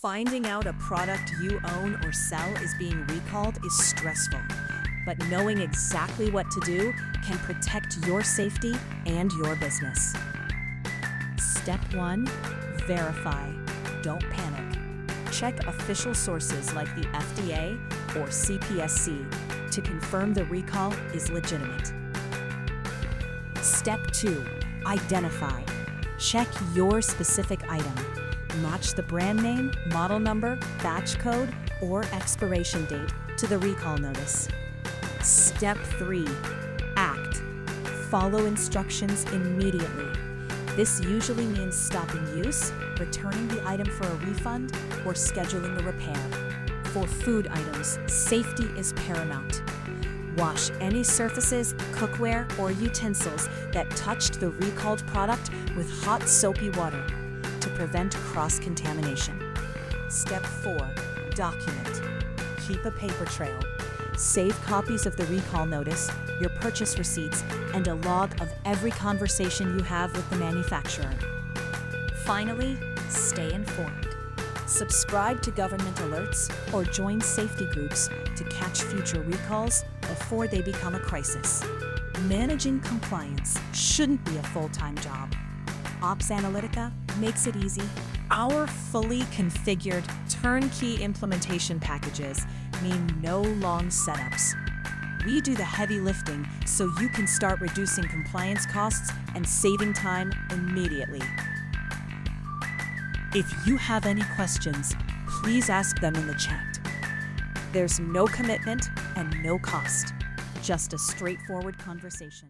Finding out a product you own or sell is being recalled is stressful, but knowing exactly what to do can protect your safety and your business. Step 1. Verify. Don't panic. Check official sources like the FDA or CPSC to confirm the recall is legitimate. Step 2. Identify. Check your specific item. Match the brand name, model number, batch code, or expiration date to the recall notice. Step 3. Act. Follow instructions immediately. This usually means stopping use, returning the item for a refund, or scheduling a repair. For food items, safety is paramount. Wash any surfaces, cookware, or utensils that touched the recalled product with hot soapy water to prevent cross-contamination. Step 4. Document. Keep a paper trail. Save copies of the recall notice, your purchase receipts, and a log of every conversation you have with the manufacturer. Finally, stay informed. Subscribe to government alerts or join safety groups to catch future recalls before they become a crisis. Managing compliance shouldn't be a full-time job. OpsAnalitica makes it easy. Our fully configured turnkey implementation packages mean no long setups. We do the heavy lifting so you can start reducing compliance costs and saving time immediately. If you have any questions, please ask them in the chat. There's no commitment and no cost, just a straightforward conversation.